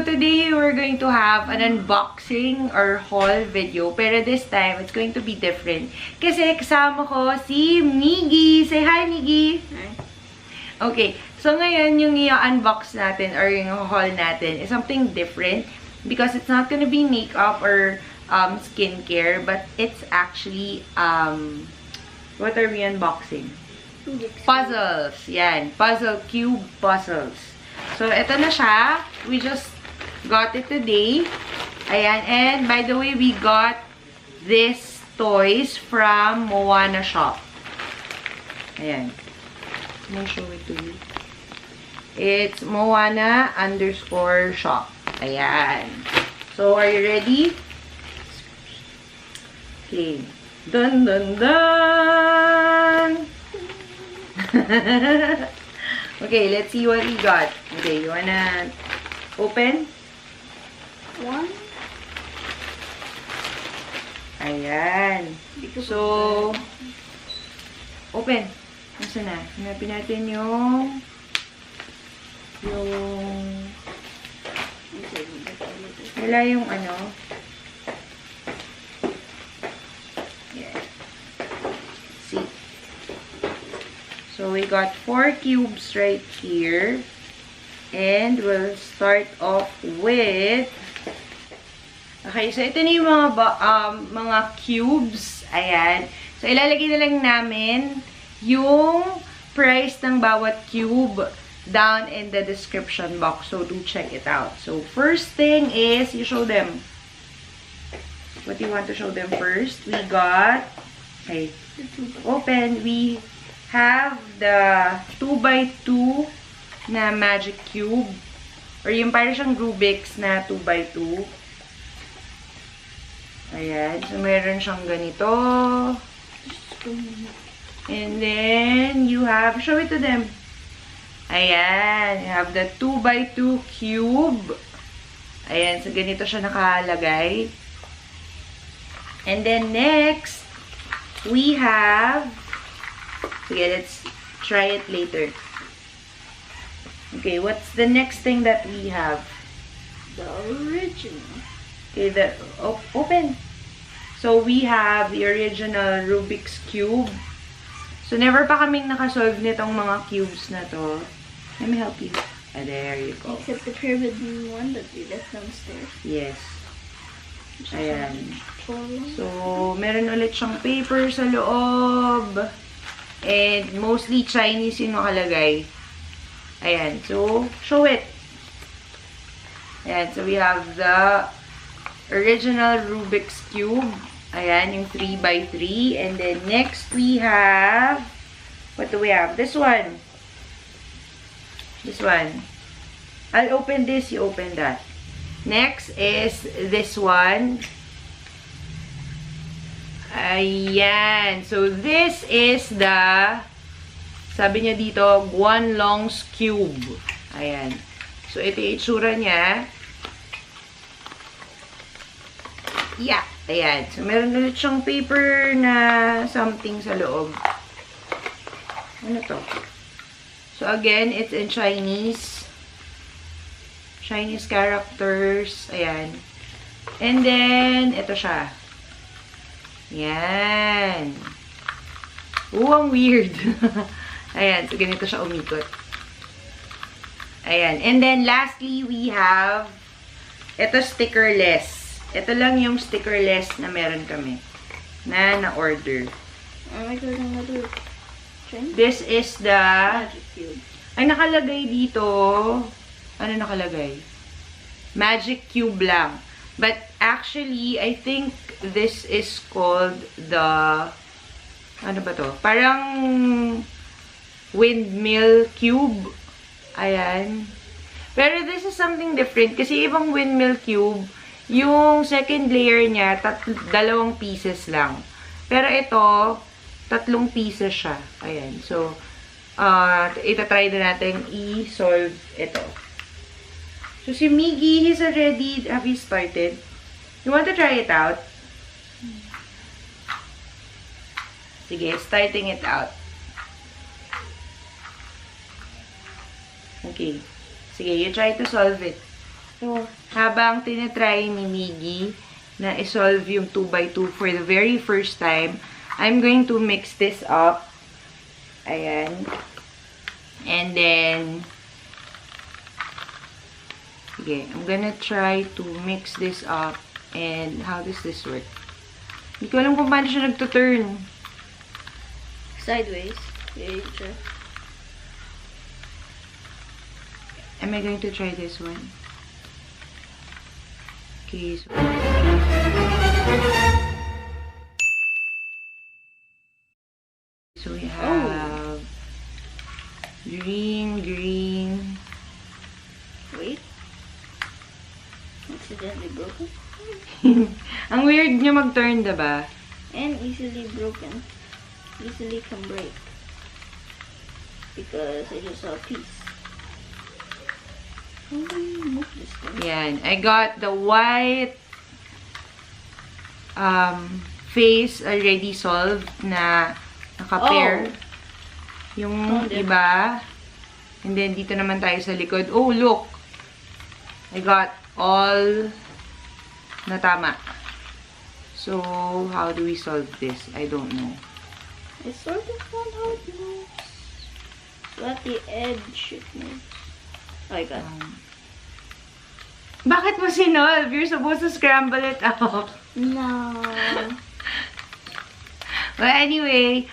today we're going to have an unboxing or haul video. Pero this time, it's going to be different. Kasi kasama ko si Migui. Say hi, Migui! Hi. Okay, so ngayon yung i-unbox natin or yung haul natin is something different. Because it's not gonna be makeup or skincare. But it's actually, what are we unboxing? Puzzles. Yan. Puzzle cube puzzles. So, ito na siya. We just got it today. Ayan. And, by the way, we got this toys from Moana Shop. Ayan. Let me show it to you. It's Moana_shop. Ayan. So, are you ready? Okay. Dun, dun, dun! Okay, let's see what we got. Okay, you wanna open? One. Ayan. So, open. Nasaan na? Hanapin natin yung wala yung ano. Yeah. See. So, we got 4 cubes right here. And we'll start off with... Okay, so ito na yung mga cubes. Ayan. So, ilalagay na lang namin yung price ng bawat cube down in the description box. So, do check it out. So, first thing is, you show them. What do you want to show them first? We got... Okay. Open. We have the 2x2 na magic cube. Or yung parang siyang Rubik's na 2x2. Ayan. So, meron siyang ganito. And then, you have, show it to them. Ayan. You have the 2x2 cube. Ayan. So, ganito siya nakalagay. And then, next, we have, sige, let's try it later. Okay, what's the next thing that we have? The original. Okay, open. So, we have the original Rubik's Cube. So, never pa kaming nakasolve nitong mga cubes na to. Let me help you. Ah, there you go. Except the pyramid one that we left downstairs. Yes. Ayan. So, meron ulit siyang paper sa loob. And, mostly Chinese yung nakalagay. Ayan. So, show it. Ayan. So, we have the original Rubik's Cube. Ayan, yung 3x3. And then, next, we have, what do we have? This one. This one. I'll open this, you open that. Next is this one. Ayan. So, this is the, sabi niya dito, Guanlong's Cube. Ayan. So, ito yung itsura niya. Yeah. Ayan. So, meron ulit siyang paper na something sa loob. Ano to? So, again, it's in Chinese. Chinese characters. Ayan. And then, ito siya. Ayan. Oo, ang weird. Ayan. So, ganito siya umikot. Ayan. And then, lastly, we have ito stickerless. Ito lang yung stickerless na meron kami. Na-order. Oh my God, another Chinese? This is the... Magic cube. Ay, nakalagay dito. Ano nakalagay? Magic cube lang. But actually, I think this is called the... Ano ba to? Parang windmill cube. Ayan. Pero this is something different. Kasi ibang windmill cube, yung second layer niya, 2 pieces lang. Pero ito, 3 pieces siya. Ayan. So, itatry na natin i-solve ito. So, si Migui, he's already, have you started? You want to try it out? Sige, starting it out. Okay. Sige, you try to solve it. So, habang tinatry ni Migui na isolve yung 2x2 for the very first time, I'm going to mix this up. Ayan. And then, sige, I'm gonna try to mix this up. And how does this work? Hindi ko alam kung paano siya nagtuturn. Sideways. Yeah, you try. Am I going to try this one? Okay, so we have green. Wait. Accidentally broken. Ang weird niya mag-turn, diba? And easily broken. Easily can break. Because I just saw a piece. How do you move this thing? Yan. I got the white face already solved na naka-pair. Yung iba. And then, dito naman tayo sa likod. Oh, look! I got all na tama. So, how do we solve this? I don't know. I sort of found how it moves. So at the edge it moves. Oh, I got it. Bakit mo sinolve? You're supposed to scramble it up. No. Well, anyway,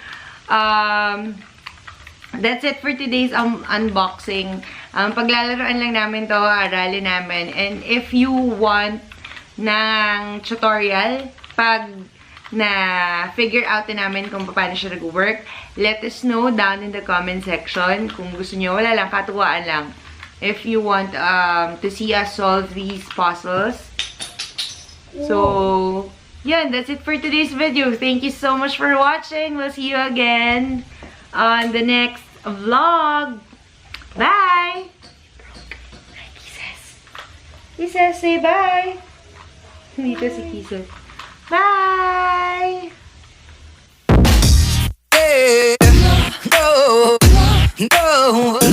that's it for today's unboxing. Paglalaroan lang namin to, aralin namin. And if you want ng tutorial, pag na-figure out na namin kung paano siya nag-work, let us know down in the comment section. Kung gusto nyo, wala lang, katuwaan lang. If you want to see us solve these puzzles. So, yeah, that's it for today's video. Thank you so much for watching. We'll see you again on the next vlog. Bye! Kisses, say bye! Dito si Kisses. Bye! No, no.